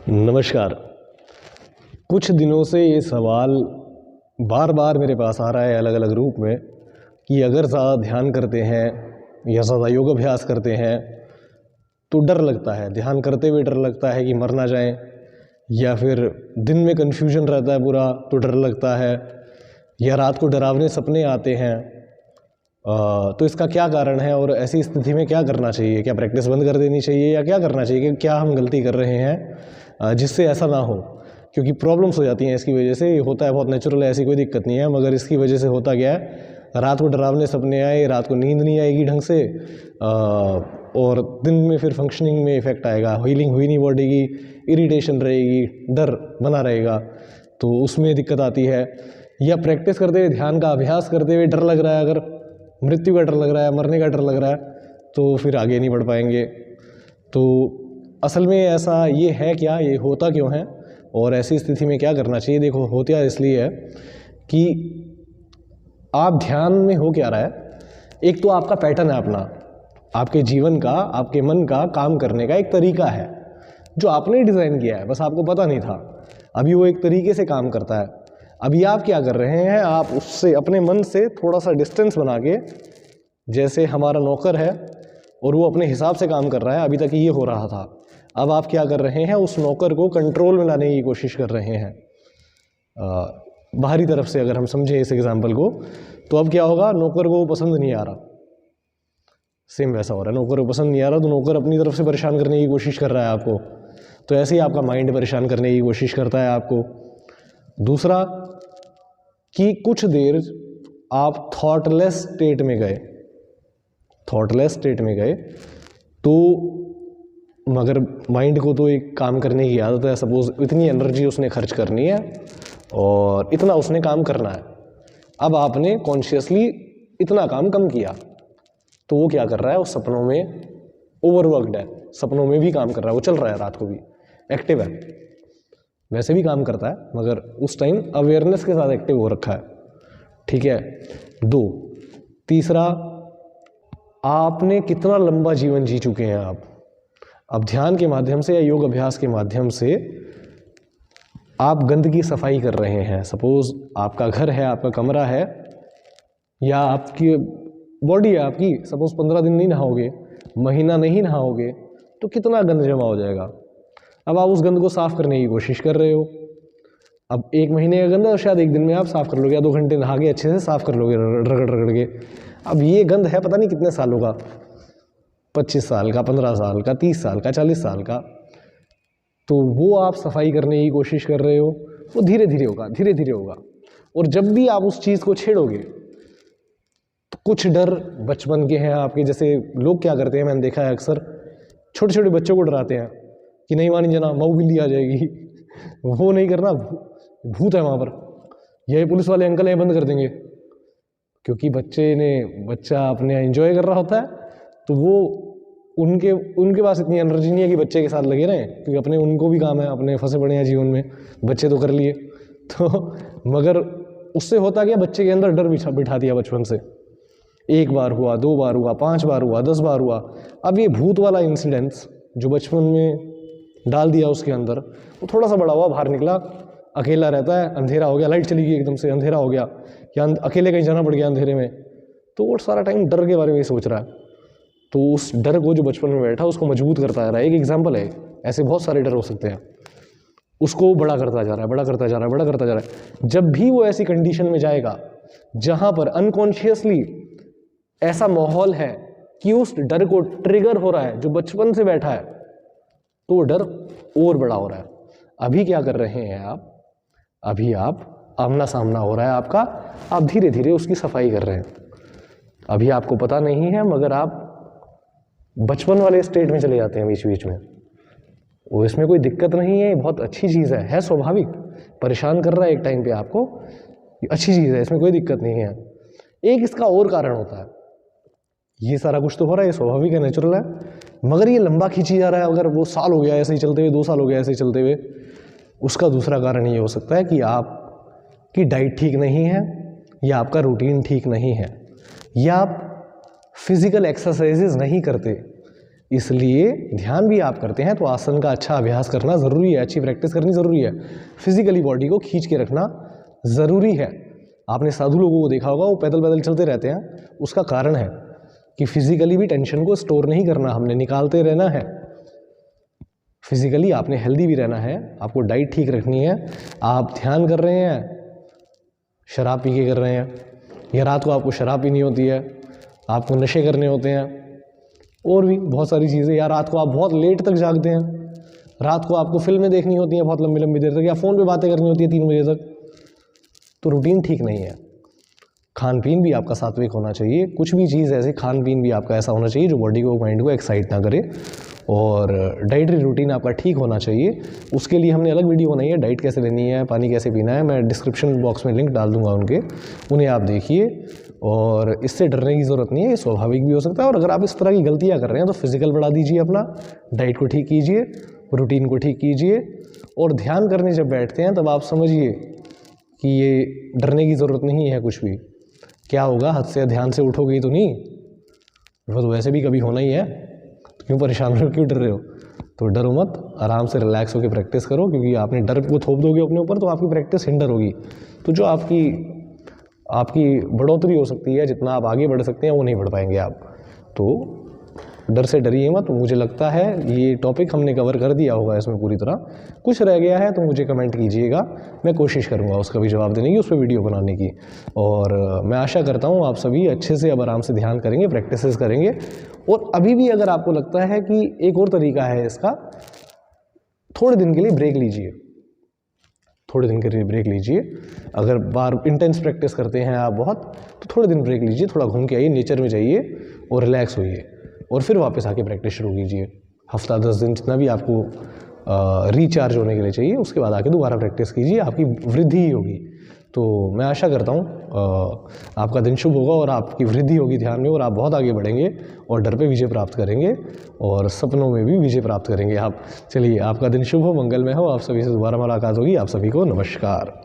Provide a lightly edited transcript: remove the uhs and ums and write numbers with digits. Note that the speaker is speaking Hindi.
नमस्कार। कुछ दिनों से ये सवाल बार बार मेरे पास आ रहा है अलग अलग रूप में कि अगर ज़्यादा ध्यान करते हैं या ज़्यादा योग अभ्यास करते हैं तो डर लगता है। ध्यान करते हुए डर लगता है कि मर ना जाएं, या फिर दिन में कन्फ्यूजन रहता है पूरा तो डर लगता है, या रात को डरावने सपने आते हैं। तो इसका क्या कारण है और ऐसी स्थिति में क्या करना चाहिए? क्या प्रैक्टिस बंद कर देनी चाहिए या क्या करना चाहिए? कि क्या हम गलती कर रहे हैं जिससे ऐसा ना हो? क्योंकि प्रॉब्लम्स हो जाती हैं इसकी वजह से। ये होता है, बहुत नेचुरल है, ऐसी कोई दिक्कत नहीं है। मगर इसकी वजह से होता क्या है, रात को डरावने सपने आए, रात को नींद नहीं आएगी ढंग से, और दिन में फिर फंक्शनिंग में इफेक्ट आएगा। हीलिंग हुई नहीं बॉडी की, इरिटेशन रहेगी, डर बना रहेगा, तो उसमें दिक्कत आती है। या प्रैक्टिस करते हुए, ध्यान का अभ्यास करते हुए डर लग रहा है, अगर मृत्यु का डर लग रहा है, मरने का डर लग रहा है, तो फिर आगे नहीं बढ़ पाएंगे। तो असल में ऐसा ये है क्या, ये होता क्यों है और ऐसी स्थिति में क्या करना चाहिए? देखो, होता इसलिए है कि आप ध्यान में हो क्या रहा है। एक तो आपका पैटर्न है अपना, आपके जीवन का, आपके मन का काम करने का एक तरीका है जो आपने डिज़ाइन किया है, बस आपको पता नहीं था। अभी वो एक तरीके से काम करता है। अभी आप क्या कर रहे हैं, आप उससे अपने मन से थोड़ा सा डिस्टेंस बना के, जैसे हमारा नौकर है और वो अपने हिसाब से काम कर रहा है, अभी तक ये हो रहा था। अब आप क्या कर रहे हैं, उस नौकर को कंट्रोल में लाने की कोशिश कर रहे हैं बाहरी तरफ से। अगर हम समझें इस एग्जाम्पल को, तो अब क्या होगा, नौकर को पसंद नहीं आ रहा, सेम वैसा हो रहा है। नौकर को पसंद नहीं आ रहा तो नौकर अपनी तरफ से परेशान करने की कोशिश कर रहा है आपको। तो ऐसे ही आपका माइंड परेशान करने की कोशिश करता है आपको। दूसरा कि कुछ देर आप थॉटलेस स्टेट में गए, तो मगर माइंड को तो एक काम करने की आदत है। सपोज इतनी एनर्जी उसने खर्च करनी है और इतना उसने काम करना है। अब आपने कॉन्शियसली इतना काम कम किया, तो वो क्या कर रहा है, उस सपनों में ओवरवर्कड है, सपनों में भी काम कर रहा है, वो चल रहा है, रात को भी एक्टिव है, वैसे भी काम करता है, मगर उस टाइम अवेयरनेस के साथ एक्टिव हो रखा है। ठीक है। दो, तीसरा, आपने कितना लंबा जीवन जी चुके हैं आप। अब ध्यान के माध्यम से या योग अभ्यास के माध्यम से आप गंदगी सफाई कर रहे हैं। सपोज आपका घर है, आपका कमरा है, या आपकी बॉडी है आपकी, सपोज 15 दिन नहीं नहाओगे, महीना नहीं नहाओगे, तो कितना गंद जमा हो जाएगा। अब आप उस गंद को साफ करने की कोशिश कर रहे हो। अब 1 महीने का गंद है, शायद 1 दिन में आप साफ कर लोगे, या 2 घंटे नहा के अच्छे से साफ कर लोगे, रगड़ रगड़ के। अब ये गंद है पता नहीं कितने सालों का, 25 साल का, 15 साल का, 30 साल का, 40 साल का, तो वो आप सफाई करने की कोशिश कर रहे हो। वो धीरे धीरे होगा, धीरे धीरे होगा। और जब भी आप उस चीज़ को छेड़ोगे, तो कुछ डर बचपन के हैं आपके। जैसे लोग क्या करते हैं, मैंने देखा है अक्सर, छोटे छोटे बच्चों को डराते हैं कि नहीं मानी जना, मऊ बिल्ली आ जाएगी। वो नहीं करना, भूत है वहाँ पर, यही पुलिस वाले अंकल है, बंद कर देंगे। क्योंकि बच्चा अपने एंजॉय कर रहा होता है, तो वो उनके पास इतनी एनर्जी नहीं है कि बच्चे के साथ लगे रहें, क्योंकि अपने उनको भी काम है, अपने फंसे पड़े हैं जीवन में, बच्चे तो कर लिए। तो मगर उससे होता क्या, बच्चे के अंदर डर बिठा दिया बचपन से। 1 बार हुआ, 2 बार हुआ, 5 बार हुआ, 10 बार हुआ। अब ये भूत वाला इंसिडेंस जो बचपन में डाल दिया उसके अंदर, वो थोड़ा सा बड़ा हुआ, बाहर निकला, अकेला रहता है, अंधेरा हो गया, लाइट चली गई एकदम से, अंधेरा हो गया, या अकेले कहीं जाना पड़ गया अंधेरे में, तो वो सारा टाइम डर के बारे में ही सोच रहा है। तो उस डर को जो बचपन में बैठा, उसको मजबूत करता जा रहा है। एक एग्जाम्पल है, ऐसे बहुत सारे डर हो सकते हैं। उसको बड़ा करता जा रहा है, बड़ा करता जा रहा है, बड़ा करता जा रहा है। जब भी वो ऐसी कंडीशन में जाएगा जहां पर अनकॉन्शियसली ऐसा माहौल है कि उस डर को ट्रिगर हो रहा है जो बचपन से बैठा है, तो वो डर और बड़ा हो रहा है। अभी क्या कर रहे हैं आप, अभी आप आमना सामना हो रहा है आपका, आप धीरे धीरे उसकी सफाई कर रहे हैं। अभी आपको पता नहीं है, मगर आप बचपन वाले स्टेट में चले जाते हैं बीच बीच में। वो इसमें कोई दिक्कत नहीं है, बहुत अच्छी चीज़ है स्वाभाविक। परेशान कर रहा है एक टाइम पे आपको, अच्छी चीज़ है, इसमें कोई दिक्कत नहीं है। एक इसका और कारण होता है, ये सारा कुछ तो हो रहा है, ये स्वाभाविक है, नेचुरल है, मगर ये लंबा खींची जा रहा है। अगर वो साल हो गया ऐसे ही चलते हुए, 2 साल हो गया ऐसे ही चलते हुए, उसका दूसरा कारण ये हो सकता है कि आपकी डाइट ठीक नहीं है, या आपका रूटीन ठीक नहीं है, या आप फिजिकल एक्सरसाइजेज नहीं करते, इसलिए ध्यान भी आप करते हैं तो आसन का अच्छा अभ्यास करना ज़रूरी है, अच्छी प्रैक्टिस करनी ज़रूरी है। फिजिकली बॉडी को खींच के रखना ज़रूरी है। आपने साधु लोगों को देखा होगा, वो पैदल पैदल चलते रहते हैं। उसका कारण है कि फिजिकली भी टेंशन को स्टोर नहीं करना, हमने निकालते रहना है। फिजिकली आपने हेल्दी भी रहना है, आपको डाइट ठीक रखनी है। आप ध्यान कर रहे हैं, शराब पी के कर रहे हैं, या रात को आपको शराब पीनी होती है, आपको नशे करने होते हैं, और भी बहुत सारी चीज़ें, या रात को आप बहुत लेट तक जागते हैं, रात को आपको फिल्में देखनी होती हैं बहुत लंबी लंबी देर तक, या फ़ोन पे बातें करनी होती है 3 बजे तक, तो रूटीन ठीक नहीं है। खान पीन भी आपका सात्विक होना चाहिए। कुछ भी चीज़ ऐसे, खान पीन भी आपका ऐसा होना चाहिए जो बॉडी को, माइंड को एक्साइट ना करे, और डाइटरी रूटीन आपका ठीक होना चाहिए। उसके लिए हमने अलग वीडियो बनाई है, डाइट कैसे लेनी है, पानी कैसे पीना है। मैं डिस्क्रिप्शन बॉक्स में लिंक डाल दूंगा उनके, उन्हें आप देखिए। और इससे डरने की ज़रूरत नहीं है, ये स्वाभाविक भी हो सकता है। और अगर आप इस तरह की गलतियाँ कर रहे हैं तो फिजिकल बढ़ा दीजिए, अपना डाइट को ठीक कीजिए, रूटीन को ठीक कीजिए। और ध्यान करने जब बैठते हैं तब आप समझिए कि ये डरने की ज़रूरत नहीं है कुछ भी। क्या होगा, हद से ध्यान से उठोगे तो नहीं, वो तो वैसे भी कभी होना ही है, तो क्यों परेशान हो रहे हो, क्यों डर रहे हो? तो डरो मत, आराम से रिलैक्स होकर प्रैक्टिस करो, क्योंकि आपने डर को थोप दोगे अपने ऊपर तो आपकी प्रैक्टिस हिंडर होगी। तो जो आपकी बढ़ोतरी हो सकती है, जितना आप आगे बढ़ सकते हैं वो नहीं बढ़ पाएंगे आप। तो डर से डरिए मत। मुझे लगता है ये टॉपिक हमने कवर कर दिया होगा इसमें पूरी तरह। कुछ रह गया है तो मुझे कमेंट कीजिएगा, मैं कोशिश करूँगा उसका भी जवाब देने की, उस पर वीडियो बनाने की। और मैं आशा करता हूँ आप सभी अच्छे से अब आराम से ध्यान करेंगे, प्रैक्टिसेस करेंगे। और अभी भी अगर आपको लगता है कि एक और तरीका है इसका, थोड़े दिन के लिए ब्रेक लीजिए, थोड़े दिन के लिए ब्रेक लीजिए। अगर बार इंटेंस प्रैक्टिस करते हैं आप बहुत, तो थोड़े दिन ब्रेक लीजिए, थोड़ा घूम के आइए, नेचर में जाइए और रिलैक्स होइए, और फिर वापस आके प्रैक्टिस शुरू कीजिए। हफ्ता 10 दिन जितना भी आपको रिचार्ज होने के लिए चाहिए, उसके बाद आके दोबारा प्रैक्टिस कीजिए, आपकी वृद्धि ही होगी। तो मैं आशा करता हूँ आपका दिन शुभ होगा और आपकी वृद्धि होगी ध्यान में, और आप बहुत आगे बढ़ेंगे और डर पे विजय प्राप्त करेंगे, और सपनों में भी विजय प्राप्त करेंगे आप। चलिए, आपका दिन शुभ हो, मंगलमय हो, आप सभी से दोबारा मुलाकात होगी। आप सभी को नमस्कार।